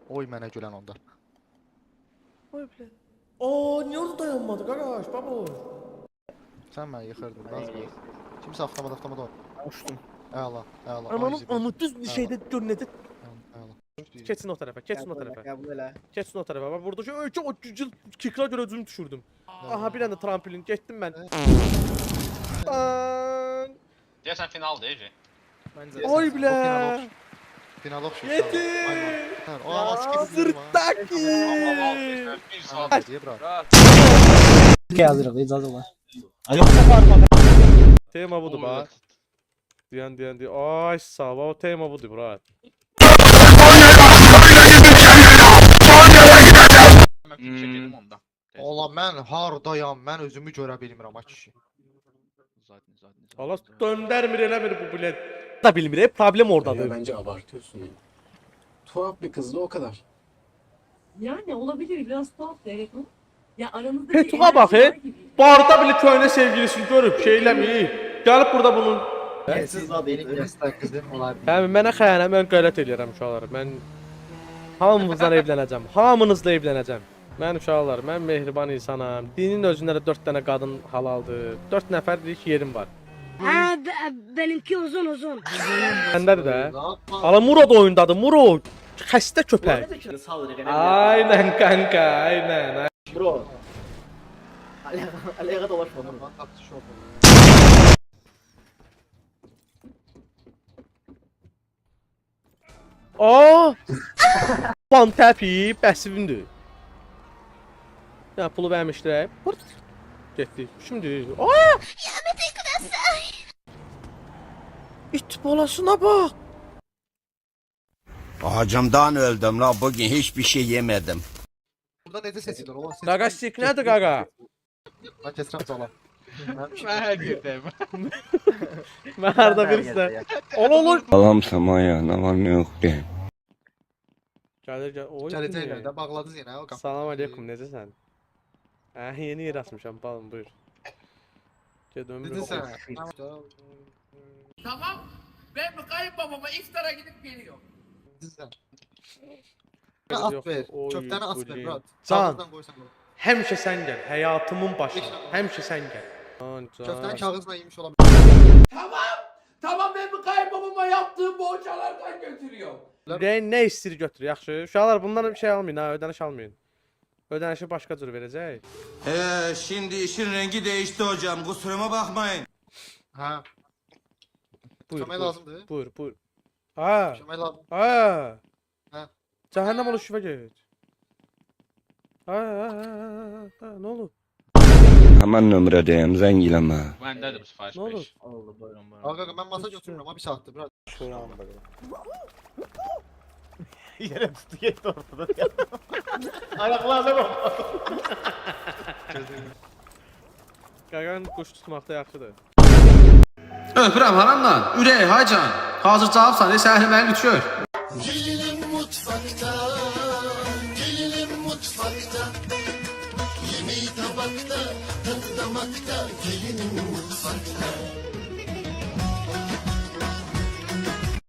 Oy mənə gülən onda. Oy bile. Aa niye orada dayanmadı kardeş baba? Sən məni yıxırdın, lazım. Kimsə avtomada Uçtum. Əla, əla. Ananın anı düz şeyde görünedi. Əla. Keçsin o tarafa, keçsin o tarafa. Ya bu elə. Keçsin o tarafa. Bak buradaki ölçü o cücül kikra göre özümü düşürdüm. Aha bir anda trampolin geçtim ben. Deyəsən final deyəcək. Məncə. Oy bile. Final option. Yedi. O aski Zırttaki. Bir saat. Hadi bura. Yazırıq, icazə var. Tema budur bak. Diyen. Ay sağ ol. Tema budur bro. Çəkelim onda. Ola mən hardayam, mən özümü görə bilmirəm ay kişi. Allah döndərmir eləmir bu bilet. Da bilmir, problem oradadır. Bence abartıyorsun ya. Tuhaf bir kızdı o kadar. Yani olabilir biraz tuhaf evet mi? Ya aranızda Petuğa bak barda bile köyüne sevgilisini görüp şeyləmir. Gəlib burada bunun. Siz də Benim göstər qızım ola bilər. Hə mənə xəyanət, mən qeyrət eləyirəm uşaqlar. Mən hamınızla evlənəcəm. Hamınızla evlənəcəm. Mən uşaqlar, mən mehriban insanam. Dinin özündə də 4 dənə qadın halaldır. 4 nəfərlik yerim var. Ha benimki uzun. Məndədir də. Ala Murad oyundadır. Murad xəstə köpək. Aynen kanka, aynen. Bro. Aliyə dolaşma. Aa! Pan təpi bəsivimdir. Ya pulu vermişlər. Getdi. Şimdi. Aa! İt balasına bak. Acımdan öldüm la, bugün hiçbir şey yemedim. Burada necə seçilir? Ola seç. Qaqa sik nədir qaqa? Mən keçirəm sala. Mən hər yerdəyim. Mən harda birisi. Olur. Salam Samaya, ne var ne yok diye. Gəlir. Oy. Gələcəklər də bağladınız yenə o qapı. Salam aleykum, necəsən? Hə, yeni yer açmışam, balım, buyur. Ged ömrü. Necəsən? Tamam. Ben kayınbabama iftara gidip geliyorum. Necəsən? At ver. Oy, Köftəni at ver, Gülün. brat. Can. Kağızdan qoysan. Həmişə sən gəl, həyatımın başı. Həmişə sən gəl. Köftəni kağızla yemiş ola bilər. Tamam ben kayınbabama yaptığım boğaçalardan götürüyorum. Ne istir götür, yaxşı. Uşaqlar bundan bir şey almayın ha, ödəniş almayın. Ödənişi başqa cür verəcək. Şimdi işin rengi değişti hocam, kusuruma bakmayın. Hə. Buyur, Kömək buyur, lazımdır. buyur. Ha, Kömək lazım. ha. Hə. Cəhənnəm ol şübhə get. Ha, nə olur? Hemen nömredeyim, zengileme. Məndədir bu sifariş Nə olur? 5. Oldu buyurun. Qaqa mən masa götürmürəm, ha bir saatdır, brat. Şöyle alın bakalım. Yere tuttu gitti ortada. Ayaklarına bak. Qaqan quş tutmaqda yaxşıdır. Öpürəm haramdan, ürək, haycan. Hazır cavabsan, səhri məni düşür. Gelinim mutfakta, gelinim mutfakta. Yemeği tabakta, tadı damakta, gelinim mutfakta.